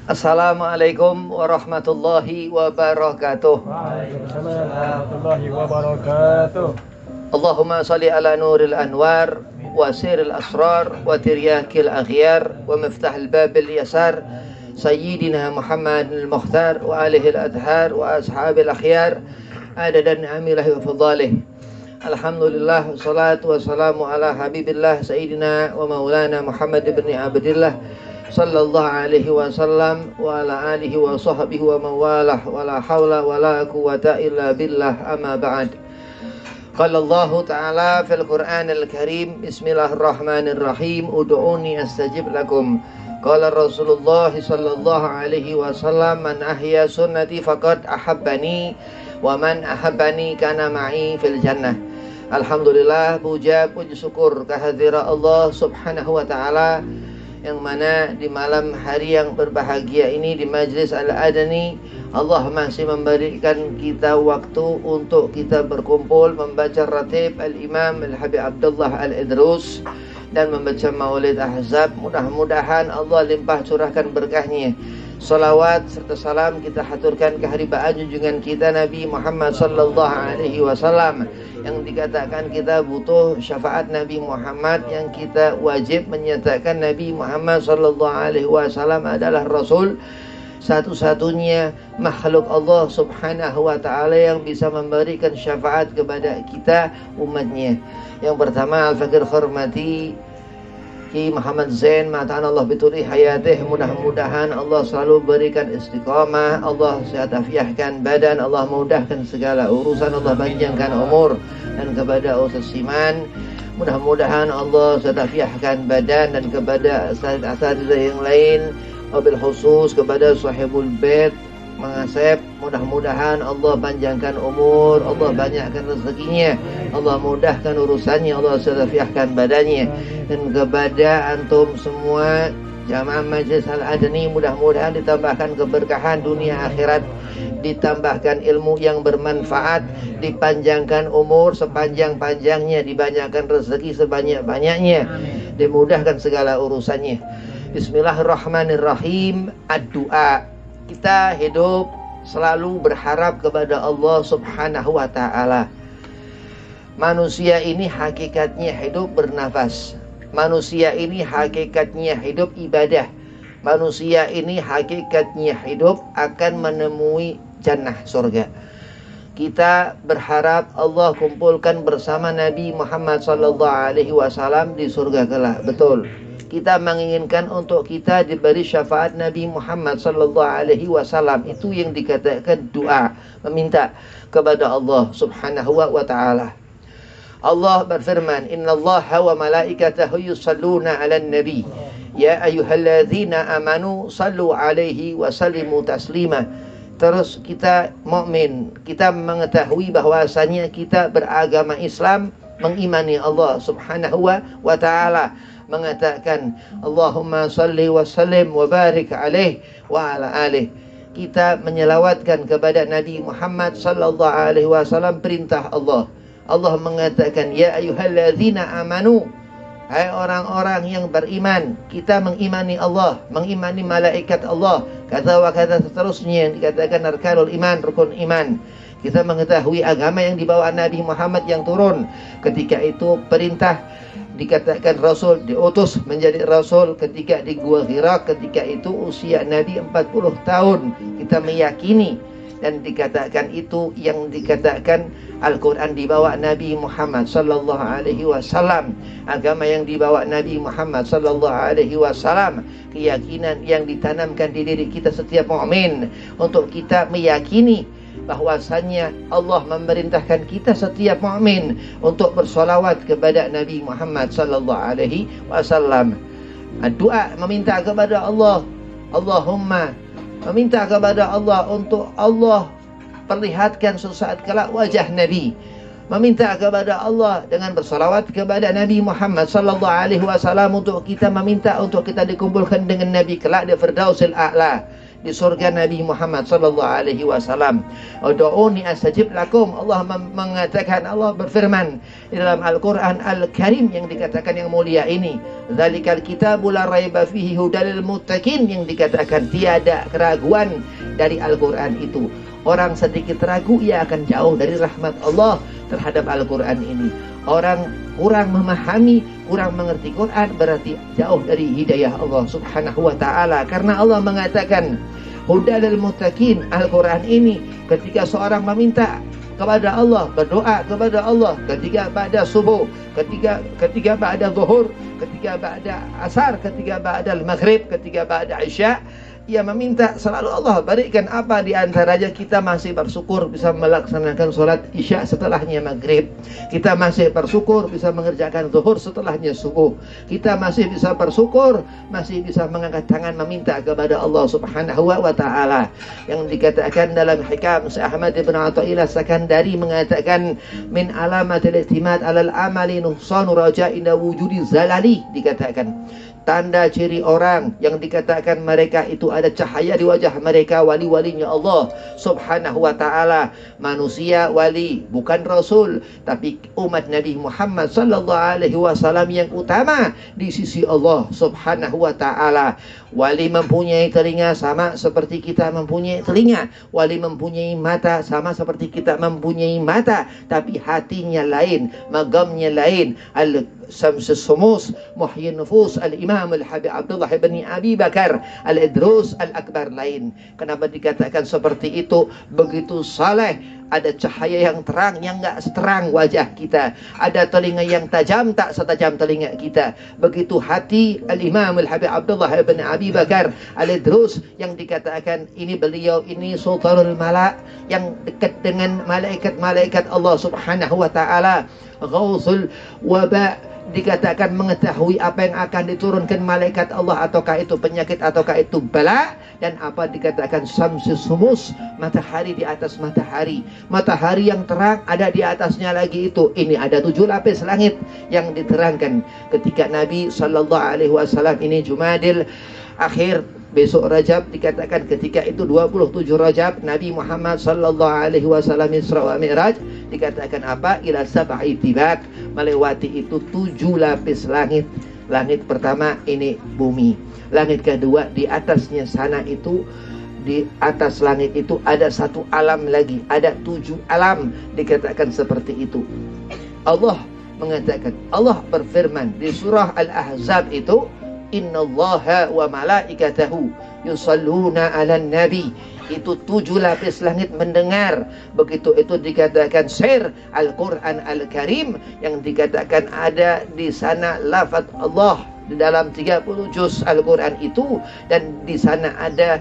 Assalamualaikum warahmatullahi wabarakatuh. Waalaikumsalam warahmatullahi wabarakatuh. Allahumma salli ala nuril anwar wa siril asrar wa tiryakil aghyar wa miftahil babil yasar Sayyidina Muhammad al-Mukhtar wa alihi al-adhar wa ashabil akhyar adadan amilahi wa fadalih. Alhamdulillah, salatu wassalamu ala habibillah Sayyidina wa maulana Muhammad ibn Abdillah sallallahu alaihi wasallam wa ala alihi wa sahbihi wa mawalah wa la hawla wa la quwata illa billah, amma ba'd. Qala Allah ta'ala fil Qur'anil Karim, bismillahirrahmanirrahim, ud'uni astajib lakum. Qala Rasulullah sallallahu alaihi wasallam, man ahya sunnati faqad ahabbani wa man ahabbani kana ma'i fil jannah. Alhamdulillah, puji syukur kehadirat Allah subhanahu wa ta'ala, yang mana di malam hari yang berbahagia ini di Majlis Al-Adani Allah masih memberikan kita waktu untuk kita berkumpul membaca ratib Al-Imam Al-Habib Abdullah Al-Idrus dan membaca Maulid Ahzab. Mudah-mudahan Allah limpah curahkan berkahnya. Salawat serta salam kita haturkan keharibaan junjungan kita Nabi Muhammad sallallahu alaihi wasallam, yang dikatakan kita butuh syafaat Nabi Muhammad, yang kita wajib menyatakan Nabi Muhammad sallallahu alaihi wasallam adalah Rasul satu-satunya makhluk Allah subhanahu wa ta'ala yang bisa memberikan syafaat kepada kita umatnya. Yang pertama, al-fakir hormati Ki Muhammad Zain, mata'an Allah bituli hayatih, mudah-mudahan Allah selalu berikan istiqamah, Allah sehat afiahkan badan, Allah mudahkan segala urusan, Allah panjangkan umur. Dan kepada Ustaz Siman, mudah-mudahan Allah sehat afiahkan badan, dan kepada asatidzah yang lain, wabil khusus kepada sahibul bait Mengasep, mudah-mudahan Allah panjangkan umur, Allah banyakkan rezekinya, Allah mudahkan urusannya, Allah sedafiahkan badannya. Dan kepada antum semua jamaah Majlis Al-Adani, mudah-mudahan ditambahkan keberkahan dunia akhirat, ditambahkan ilmu yang bermanfaat, dipanjangkan umur sepanjang-panjangnya, dibanyakkan rezeki sebanyak-banyaknya, dimudahkan segala urusannya. Bismillahirrahmanirrahim. Ad-du'a. Kita hidup selalu berharap kepada Allah subhanahu wa ta'ala. Manusia ini hakikatnya hidup bernafas. Manusia ini hakikatnya hidup ibadah. Manusia ini hakikatnya hidup akan menemui jannah, surga. Kita berharap Allah kumpulkan bersama Nabi Muhammad sallallahu alaihi wasallam di surga kelak. Betul. Kita menginginkan untuk kita diberi syafaat Nabi Muhammad sallallahu alaihi wasallam. Itu yang dikatakan doa, meminta kepada Allah subhanahu wa ta'ala. Allah berfirman, innallaha wa malaikatahu yusalluna 'alan nabi ya ayyuhalladzina amanu sallu 'alaihi wa sallimu taslima. Terus kita mukmin, kita mengetahui bahwasanya kita beragama Islam, mengimani Allah subhanahu wa ta'ala, mengatakan Allahumma salli wa sallim wa barik alaih wa ala alih. Kita menyelawatkan kepada Nabi Muhammad sallallahu alaihi wasallam, perintah Allah. Allah mengatakan ya ayyuhalladzina amanu, hai orang-orang yang beriman. Kita mengimani Allah, mengimani malaikat Allah, kata wa kata seterusnya yang dikatakan arkanul iman, rukun iman. Kita mengetahui agama yang dibawa Nabi Muhammad yang turun. Ketika itu perintah, dikatakan Rasul, diutus menjadi Rasul ketika di Gua Hira. Ketika itu usia Nabi 40 tahun. Kita meyakini dan dikatakan itu yang dikatakan Al-Quran dibawa Nabi Muhammad sallallahu alaihi wasallam. Agama yang dibawa Nabi Muhammad sallallahu alaihi wasallam, keyakinan yang ditanamkan di diri kita setiap mukmin untuk kita meyakini bahwasanya Allah memerintahkan kita setiap mukmin untuk bersolawat kepada Nabi Muhammad sallallahu alaihi wasallam. Doa meminta kepada Allah, Allahumma, meminta kepada Allah untuk Allah perlihatkan sesaat kelak wajah Nabi. Meminta kepada Allah dengan bersolawat kepada Nabi Muhammad sallallahu alaihi wasallam untuk kita meminta untuk kita dikumpulkan dengan Nabi kelak di Firdausil A'la, di surga Nabi Muhammad sallallahu alaihi wasallam. Ud'uni astajib lakum. Allah mengatakan, Allah berfirman di dalam Al-Qur'an Al-Karim yang dikatakan yang mulia ini, "Dzalikal kitabu la raiba fihi hudal muttaqin," yang dikatakan tiada keraguan dari Al-Qur'an itu. Orang sedikit ragu, ia akan jauh dari rahmat Allah terhadap Al-Qur'an ini. Orang kurang memahami, kurang mengerti Quran, berarti jauh dari hidayah Allah subhanahu wa ta'ala. Karena Allah mengatakan hudal muttaqin, Al-Quran ini ketika seorang meminta kepada Allah, berdoa kepada Allah, ketika ba'da subuh, ketika ba'da zuhur, ketika ba'da asar, ketika ba'da maghrib, ketika ba'da isya, ia meminta selalu Allah berikan. Apa di antaranya? Kita masih bersyukur bisa melaksanakan sholat isya setelahnya maghrib. Kita masih bersyukur bisa mengerjakan zuhur setelahnya subuh. Kita masih bisa bersyukur, masih bisa mengangkat tangan meminta kepada Allah subhanahu wa ta'ala. Yang dikatakan dalam hikam Syekh Ahmad ibn Athaillah Sakandari mengatakan, min alamatil i'timad alal amali nuhsanu raja'in wujudi zalali. Dikatakan tanda ciri orang yang dikatakan mereka itu ada cahaya di wajah mereka, wali-walinya Allah subhanahu wa ta'ala. Manusia wali, bukan Rasul, tapi umat Nabi Muhammad sallallahu alaihi wasallam yang utama di sisi Allah subhanahu wa ta'ala. Wali mempunyai telinga sama seperti kita mempunyai telinga. Wali mempunyai mata sama seperti kita mempunyai mata, tapi hatinya lain, magamnya lain. Syamsus Sumus, Muhyin Nufus, Al-Imam Al-Habib Abdullah bin Abi Bakar Al-Idrus Al-Akbar lain. Kenapa dikatakan seperti itu? Begitu saleh, ada cahaya yang terang yang enggak seterang wajah kita, ada telinga yang tajam tak setajam telinga kita. Begitu hati Al-Imam Al-Habib Abdullah bin Abi Bakar Al-Idrus yang dikatakan ini beliau ini Sultanul Malak, yang dekat dengan malaikat-malaikat Allah subhanahu wa ta'ala, Ghausul Waba, dikatakan mengetahui apa yang akan diturunkan malaikat Allah, ataukah itu penyakit ataukah itu bala. Dan apa dikatakan Syamsus Sumus, matahari di atas matahari, matahari yang terang ada di atasnya lagi itu. Ini ada 7 lapis langit yang diterangkan ketika Nabi sallallahu alaihi wasallam ini Jumadil akhir, besok Rajab, dikatakan ketika itu 27 Rajab Nabi Muhammad sallallahu alaihi wasallam Isra wa Mi'raj, dikatakan apa? Ila sab'i tibak, melewati itu 7 lapis langit. Langit pertama ini bumi, langit kedua di atasnya sana itu, di atas langit itu ada satu alam lagi, ada 7 alam, dikatakan seperti itu. Allah mengatakan, Allah berfirman di surah Al-Ahzab itu, innallaha wa malaikatahu yusalluna 'alan nabi. Itu 7 lapis langit mendengar. Begitu itu dikatakan share Al-Quran Al-Karim, yang dikatakan ada di sana lafaz Allah di dalam 30 juz Al-Quran itu, dan di sana ada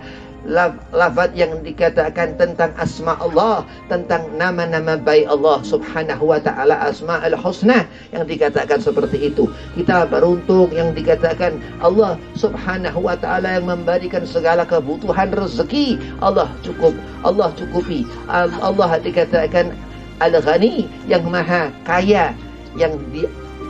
lafaz yang dikatakan tentang asma Allah, tentang nama-nama baik Allah subhanahu wa ta'ala, asma'ul husna, yang dikatakan seperti itu. Kita beruntung yang dikatakan Allah subhanahu wa ta'ala yang memberikan segala kebutuhan rezeki. Allah cukup, Allah cukupi. Allah dikatakan Al-Ghani, yang maha kaya, yang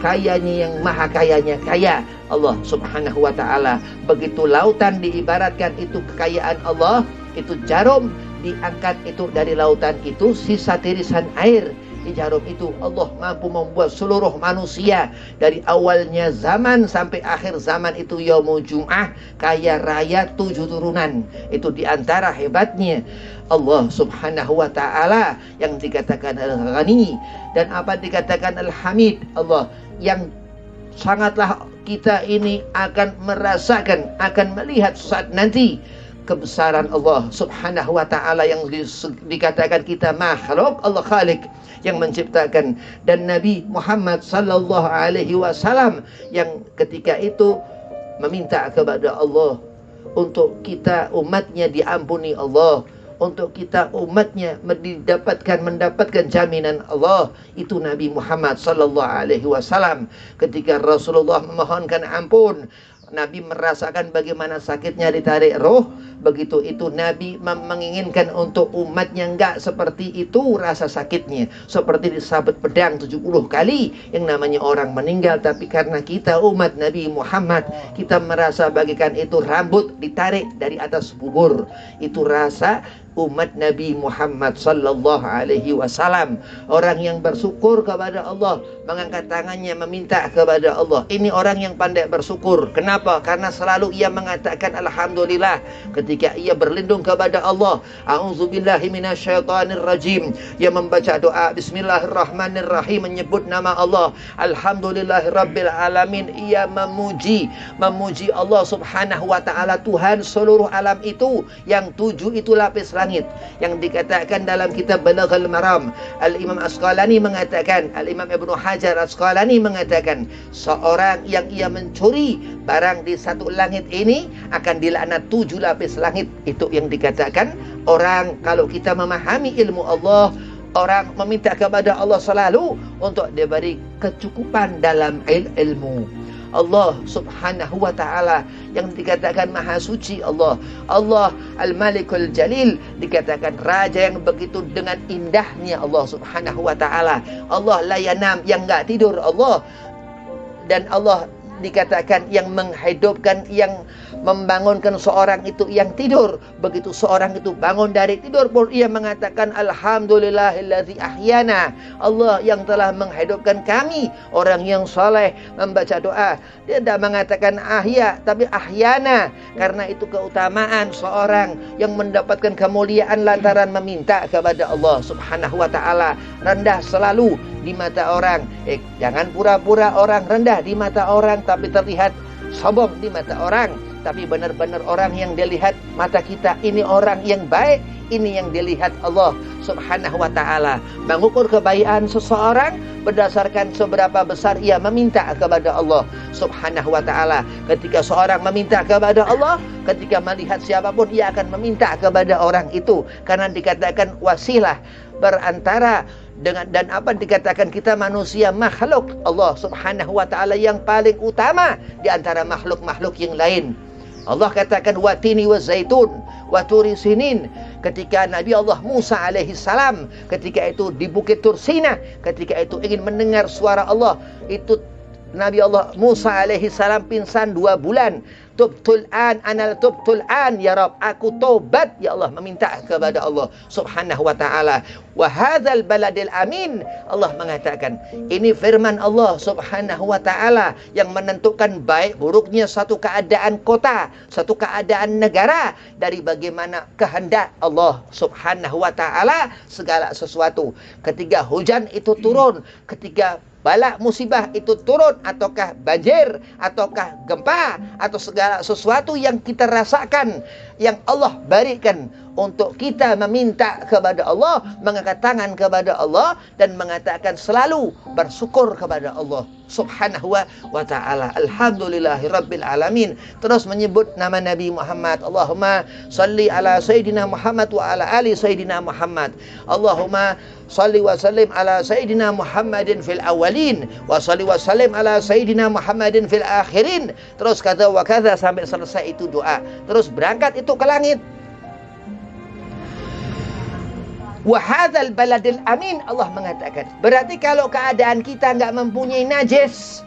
kayanya, yang maha kayanya kaya Allah subhanahu wa ta'ala. Begitu lautan diibaratkan itu kekayaan Allah, itu jarum diangkat itu dari lautan itu, sisa tirisan air di jarum itu. Allah mampu membuat seluruh manusia dari awalnya zaman sampai akhir zaman itu yaumul jum'ah kaya raya 7 turunan. Itu diantara hebatnya Allah subhanahu wa ta'ala yang dikatakan Al-Ghani. Dan apa dikatakan Al-Hamid, Allah yang sangatlah kita ini akan merasakan, akan melihat saat nanti kebesaran Allah subhanahu wa ta'ala, yang dikatakan kita makhluk, Allah khalik yang menciptakan. Dan Nabi Muhammad sallallahu alaihi wasallam yang ketika itu meminta kepada Allah untuk kita umatnya diampuni Allah, untuk kita umatnya mendapatkan jaminan Allah. Itu Nabi Muhammad sallallahu alaihi wasallam ketika Rasulullah memohonkan ampun, Nabi merasakan bagaimana sakitnya ditarik roh. Begitu itu Nabi menginginkan untuk umatnya enggak seperti itu rasa sakitnya. Seperti disabet pedang 70 kali yang namanya orang meninggal. Tapi karena kita umat Nabi Muhammad, kita merasa bagikan itu rambut ditarik dari atas bubur. Itu rasa umat Nabi Muhammad sallallahu alaihi wasallam. Orang yang bersyukur kepada Allah, mengangkat tangannya meminta kepada Allah. Ini orang yang pandai bersyukur. Kenapa? Karena selalu ia mengatakan alhamdulillah ketika ia berlindung kepada Allah. A'udzubillahi minasyaitonir rajim. Ia membaca doa bismillahirrahmanirrahim, menyebut nama Allah. Alhamdulillahirabbil alamin. Ia memuji Allah Subhanahu wa taala, Tuhan seluruh alam itu, yang 7 itu lapis langit, yang dikatakan dalam kitab Balaghul Maram. Al-Imam Asqalani mengatakan, Al-Imam Ibnu Hajar Asqalani mengatakan, seorang yang ia mencuri barang di satu langit ini akan dilaknat 7 lapis langit. Itu yang dikatakan orang, kalau kita memahami ilmu Allah, orang meminta kepada Allah selalu untuk diberi kecukupan dalam ilmu. Allah Subhanahu wa ta'ala yang dikatakan maha suci, Allah Al-Malikul Jalil, dikatakan raja yang begitu dengan indahnya Allah Subhanahu wa ta'ala. Allah la yanam, yang enggak tidur Allah. Dan Allah dikatakan yang menghidupkan, yang membangunkan seorang itu yang tidur. Begitu seorang itu bangun dari tidur pun ia mengatakan alhamdulillahilladzi ahyana. Allah yang telah menghidupkan kami. Orang yang saleh membaca doa, dia tidak mengatakan ahya tapi ahyana, karena itu keutamaan seorang yang mendapatkan kemuliaan lantaran meminta kepada Allah Subhanahu wa taala. Rendah selalu di mata orang. Jangan pura-pura orang rendah di mata orang tapi terlihat sombong di mata orang. Tapi benar-benar orang yang dilihat mata kita, ini orang yang baik, ini yang dilihat Allah Subhanahu wa ta'ala. Mengukur kebaikan seseorang berdasarkan seberapa besar ia meminta kepada Allah Subhanahu wa ta'ala. Ketika seorang meminta kepada Allah, ketika melihat siapapun ia akan meminta kepada orang itu, karena dikatakan wasilah berantara dengan, dan apa dikatakan kita manusia makhluk Allah Subhanahu wa ta'ala yang paling utama di antara makhluk-makhluk yang lain. Allah katakan watini wa zaitun wa turi sinin. Ketika Nabi Allah Musa alaihi salam ketika itu di Bukit Tursina, ketika itu ingin mendengar suara Allah, itu Nabi Allah Musa alaihi salam pingsan 2 bulan. Tubtul an, anal tubtul an ya Rabb, aku tobat ya Allah, meminta kepada Allah Subhanahu wa ta'ala. Wa hadzal baladil amin, Allah mengatakan, ini firman Allah Subhanahu wa ta'ala yang menentukan baik buruknya satu keadaan kota, satu keadaan negara dari bagaimana kehendak Allah Subhanahu wa ta'ala segala sesuatu. Ketika hujan itu turun, ketika bala musibah itu turun, ataukah banjir, ataukah gempa, atau segala sesuatu yang kita rasakan, yang Allah berikan untuk kita meminta kepada Allah, mengangkat tangan kepada Allah, dan mengatakan selalu bersyukur kepada Allah Subhanahu wa ta'ala. Alhamdulillahi rabbil alamin. Terus menyebut nama Nabi Muhammad. Allahumma salli ala Sayyidina Muhammad wa ala ali Sayyidina Muhammad. Allahumma salli wa sallim ala Sayyidina Muhammadin fil awalin wa salli wa sallim ala Sayyidina Muhammadin fil akhirin. Terus kata wa kadza sampai selesai itu doa. Terus berangkat itu ke langit. Wa hadzal baladil amin, Allah mengatakan. Berarti kalau keadaan kita enggak mempunyai najis,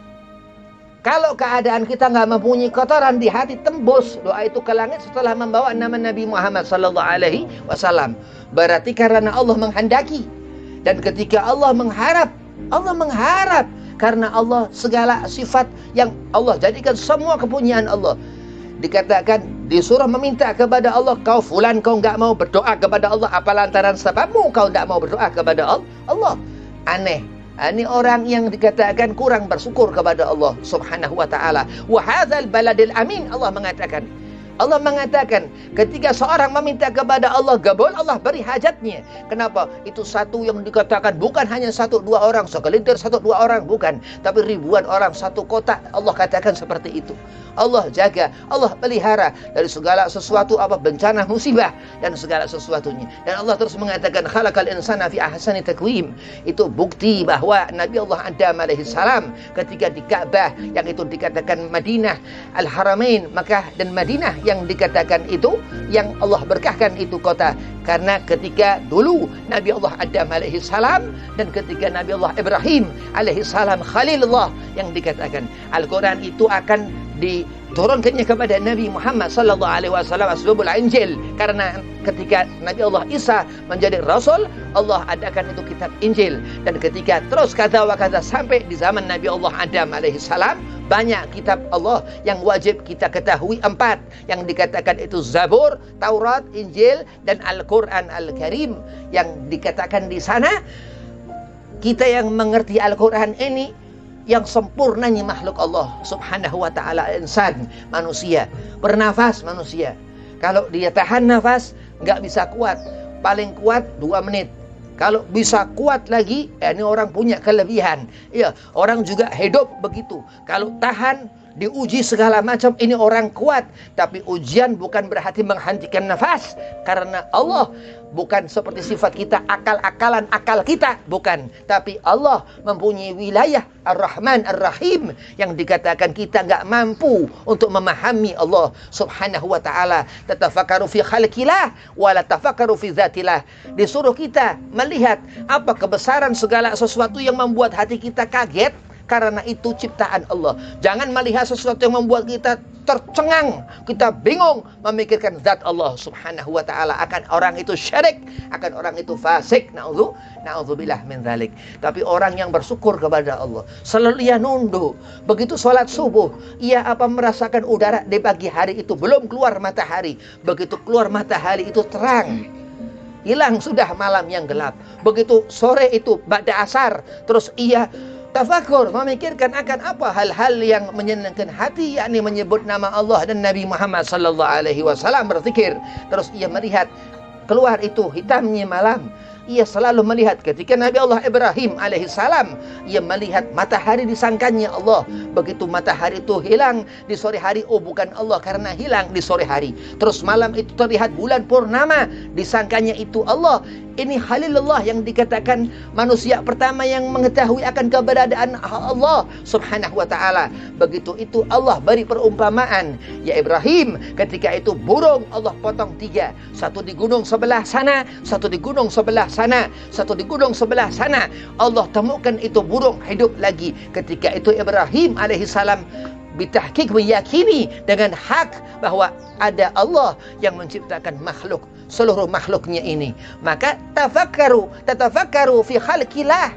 kalau keadaan kita enggak mempunyai kotoran di hati, tembus doa itu ke langit setelah membawa nama Nabi Muhammad sallallahu alaihi wasallam. Berarti karena Allah menghendaki. Dan ketika Allah mengharap karena Allah segala sifat yang Allah jadikan semua kepunyaan Allah. Dikatakan disuruh meminta kepada Allah, kau fulan kau enggak mau berdoa kepada Allah, apa lantaran sebabmu kau enggak mau berdoa kepada Allah? Aneh. Ini orang yang dikatakan kurang bersyukur kepada Allah Subhanahu wa ta'ala. Wa hadzal baladil amin, Allah mengatakan Allah mengatakan ketika seorang meminta kepada Allah gabul, Allah beri hajatnya. Kenapa? Itu satu yang dikatakan bukan hanya 1-2 orang, segelintir 1-2 orang, bukan, tapi ribuan orang, satu kota. Allah katakan seperti itu. Allah jaga, Allah pelihara dari segala sesuatu apa bencana, musibah dan segala sesuatunya. Dan Allah terus mengatakan khalaqal insana fi ahsani taqwim. Itu bukti bahwa Nabi Allah Adam alaihissalam ketika di Ka'bah yang itu dikatakan Madinah, Al-Haramain, Makkah dan Madinah yang dikatakan itu yang Allah berkahkan itu kota. Karena ketika dulu Nabi Allah Adam alaihissalam dan ketika Nabi Allah Ibrahim alaihissalam Khalilullah yang dikatakan Al-Quran itu akan diturunkannya kepada Nabi Muhammad sallallahu alaihi wasallam aslubul Injil. Karena ketika Nabi Allah Isa menjadi rasul, Allah adakan itu kitab Injil. Dan ketika terus kata wa kata sampai di zaman Nabi Allah Adam alaihi salam, banyak kitab Allah yang wajib kita ketahui 4 yang dikatakan itu Zabur, Taurat, Injil dan Al-Quran Al-Karim. Yang dikatakan di sana kita yang mengerti Al-Quran ini yang sempurnanya makhluk Allah subhanahu wa ta'ala, insan, manusia, bernafas manusia. Kalau dia tahan nafas nggak bisa kuat, paling kuat 2 menit. Kalau bisa kuat lagi, ini orang punya kelebihan. Ya, orang juga hidup begitu. Kalau tahan, diuji segala macam, ini orang kuat. Tapi ujian bukan berarti menghentikan nafas. Karena Allah bukan seperti sifat kita, akal-akalan akal kita, bukan. Tapi Allah mempunyai wilayah Ar-Rahman Ar-Rahim yang dikatakan kita nggak mampu untuk memahami Allah subhanahu wa ta'ala. Tatafakaru fi khalqillah wa la tafakaru fi zatillah. Disuruh kita melihat apa kebesaran segala sesuatu yang membuat hati kita kaget. Karena itu ciptaan Allah. Jangan melihat sesuatu yang membuat kita tercengang, kita bingung memikirkan zat Allah subhanahu wa ta'ala. Akan orang itu syirik, akan orang itu fasik. Na'udzubillah min dzalik. Tapi orang yang bersyukur kepada Allah, selalu ia nunduk. Begitu sholat subuh, ia merasakan udara di pagi hari itu belum keluar matahari. Begitu keluar matahari itu terang, hilang sudah malam yang gelap. Begitu sore itu ba'da asar, terus ia tafakur, memikirkan akan apa hal-hal yang menyenangkan hati, yakni menyebut nama Allah dan Nabi Muhammad sallallahu alaihi wasallam, berzikir. Terus ia melihat keluar itu hitamnya malam. Ia selalu melihat ketika Nabi Allah Ibrahim alaihissalam, ia melihat matahari disangkanya Allah. Begitu matahari itu hilang di sore hari, oh bukan Allah karena hilang di sore hari. Terus malam itu terlihat bulan purnama, disangkanya itu Allah. Ini Khalilullah yang dikatakan manusia pertama yang mengetahui akan keberadaan Allah subhanahu wa ta'ala. Begitu itu Allah beri perumpamaan. Ya Ibrahim, ketika itu burung Allah potong 3. Satu di gunung sebelah sana, satu di gunung sebelah sana, satu di gunung sebelah sana. Allah temukan itu burung hidup lagi. Ketika itu Ibrahim alaihissalam bitahqiq meyakini dengan hak bahwa ada Allah yang menciptakan makhluk, seluruh makhluknya ini. Maka tatafakkaru fi khalqillah.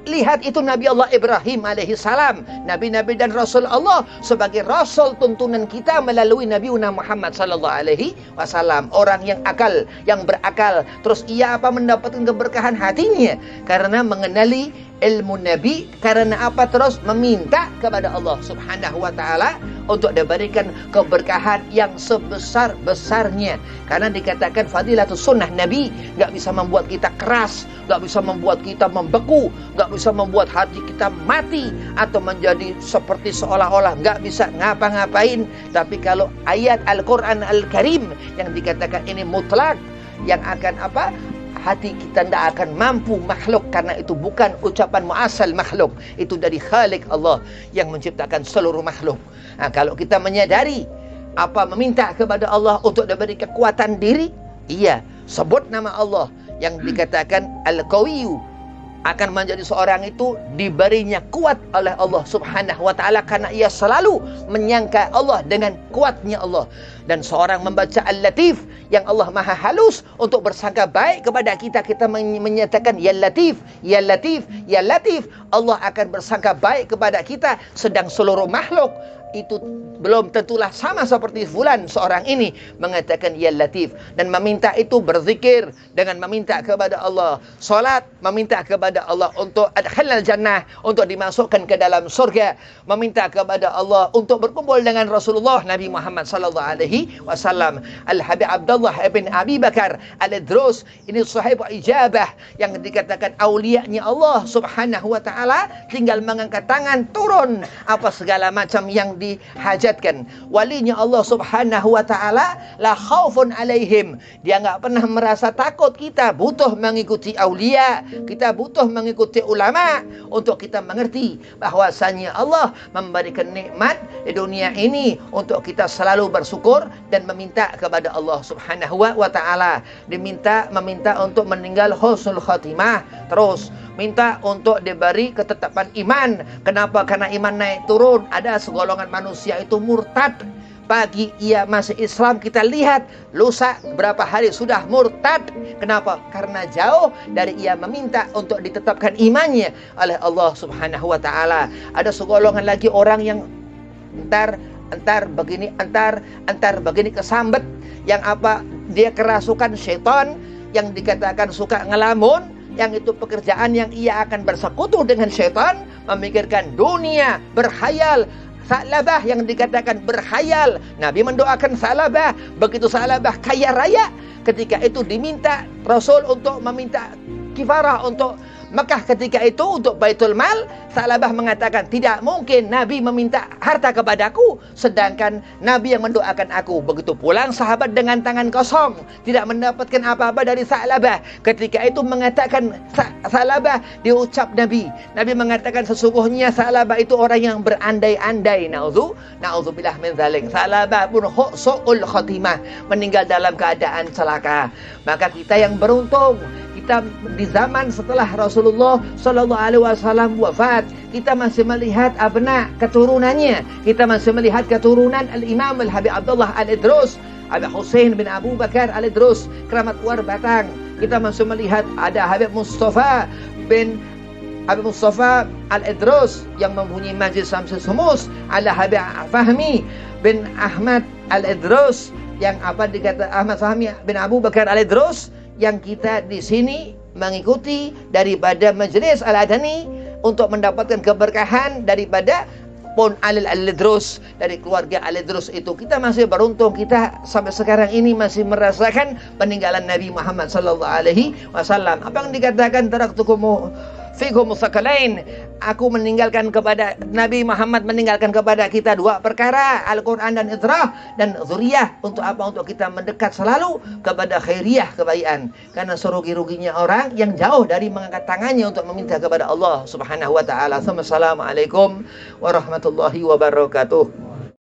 Lihat itu Nabi Allah Ibrahim alaihissalam, nabi-nabi dan rasul Allah sebagai rasul tuntunan kita melalui Nabi Muhammad sallallahu alaihi wasallam, orang yang akal, yang berakal. Terus ia mendapatkan keberkahan hatinya karena mengenali ilmu Nabi. Karena terus meminta kepada Allah subhanahu wa ta'ala untuk diberikan keberkahan yang sebesar-besarnya. Karena dikatakan fadilatus sunnah Nabi gak bisa membuat kita keras, gak bisa membuat kita membeku, gak bisa membuat hati kita mati atau menjadi seperti seolah-olah gak bisa ngapa-ngapain. Tapi kalau ayat Al-Quran Al-Karim yang dikatakan ini mutlak, yang akan hati kita tidak akan mampu makhluk, karena itu bukan ucapan muasal makhluk, itu dari Khalik Allah yang menciptakan seluruh makhluk. Nah, kalau kita menyadari meminta kepada Allah untuk diberi kekuatan diri, iya, sebut nama Allah yang dikatakan Al-Qawiyyu, akan menjadi seorang itu diberinya kuat oleh Allah subhanahu wa ta'ala karena ia selalu menyangka Allah dengan kuatnya Allah. Dan seorang membaca Al-Latif yang Allah maha halus untuk bersangka baik kepada kita, kita menyatakan Ya Latif, Ya Latif, Ya Latif, Allah akan bersangka baik kepada kita. Sedang seluruh makhluk itu belum tentulah sama seperti fulan seorang ini mengatakan ya Latif, dan meminta itu berzikir dengan meminta kepada Allah, solat meminta kepada Allah untuk adkhilal jannah, untuk dimasukkan ke dalam surga, meminta kepada Allah untuk berkumpul dengan Rasulullah Nabi Muhammad sallallahu alaihi wasallam. Al-Habib Abdullah ibn Abi Bakar Al-Idrus ini sahib ijabah yang dikatakan aulianya Allah Subhanahu wa taala, tinggal mengangkat tangan turun apa segala macam yang dihajatkan. Walinya Allah Subhanahu wa taala la khaufun alaihim, dia enggak pernah merasa takut. Kita butuh mengikuti aulia, kita butuh mengikuti ulama untuk kita mengerti bahwasanya Allah memberikan nikmat di dunia ini untuk kita selalu bersyukur dan meminta kepada Allah Subhanahu wa taala. Meminta untuk meninggal husnul khatimah, terus minta untuk diberi ketetapan iman. Kenapa? Karena iman naik turun. Ada segolongan manusia itu murtad. Pagi ia masih Islam, kita lihat lusa berapa hari sudah murtad. Kenapa? Karena jauh dari ia meminta untuk ditetapkan imannya oleh Allah Subhanahu wa taala. Ada segolongan lagi orang yang entar begini kesambet, yang apa dia kerasukan syaitan, yang dikatakan suka ngelamun, yang itu pekerjaan yang ia akan bersekutu dengan syaitan, memikirkan dunia, berkhayal. Sa'labah yang dikatakan berkhayal, Nabi mendoakan Sa'labah. Begitu Sa'labah kaya raya, ketika itu diminta Rasul untuk meminta kifarah untuk Mekah ketika itu, untuk Baitul Mal. Sa'labah mengatakan tidak mungkin Nabi meminta harta kepadaku sedangkan Nabi yang mendoakan aku. Begitu pulang sahabat dengan tangan kosong, tidak mendapatkan apa-apa dari Sa'labah. Ketika itu mengatakan Sa'labah, diucap Nabi mengatakan sesungguhnya Sa'labah itu orang yang berandai-andai. Na'udzubillah min dzalik. Sa'labah pun su'ul khatimah, meninggal dalam keadaan celaka. Maka kita yang beruntung, kita di zaman setelah Rasulullah sallallahu alaihi wasallam wafat, kita masih melihat abna keturunannya. Kita masih melihat keturunan Al-Imam Al-Habib Abdullah Al-Idrus, Abi Husain bin Abu Bakar Al-Idrus, keramat War Batang. Kita masih melihat ada Habib Mustafa Al-Idrus yang mempunyai Majlis Samsul Sumus, ada Habib Fahmi bin Ahmad Al-Idrus yang apa dikata Ahmad Fahmi bin Abu Bakar Al-Idrus, yang kita di sini mengikuti daripada Majlis Al-Adani untuk mendapatkan keberkahan daripada Pon Al-Idrus, dari keluarga Al-Idrus itu. Kita masih beruntung, kita sampai sekarang ini masih merasakan peninggalan Nabi Muhammad sallallahu alaihi wasallam. Apa yang dikatakan taraktukum fikum sakalain, aku meninggalkan kepada Nabi Muhammad, meninggalkan kepada kita dua perkara, Al-Quran dan Idrah dan zuriyah. Untuk apa? Untuk kita mendekat selalu kepada khairiyah, kebaikan. Karena serugi-ruginya orang yang jauh dari mengangkat tangannya untuk meminta kepada Allah Subhanahu wa taala. Assalamualaikum warahmatullahi wabarakatuh.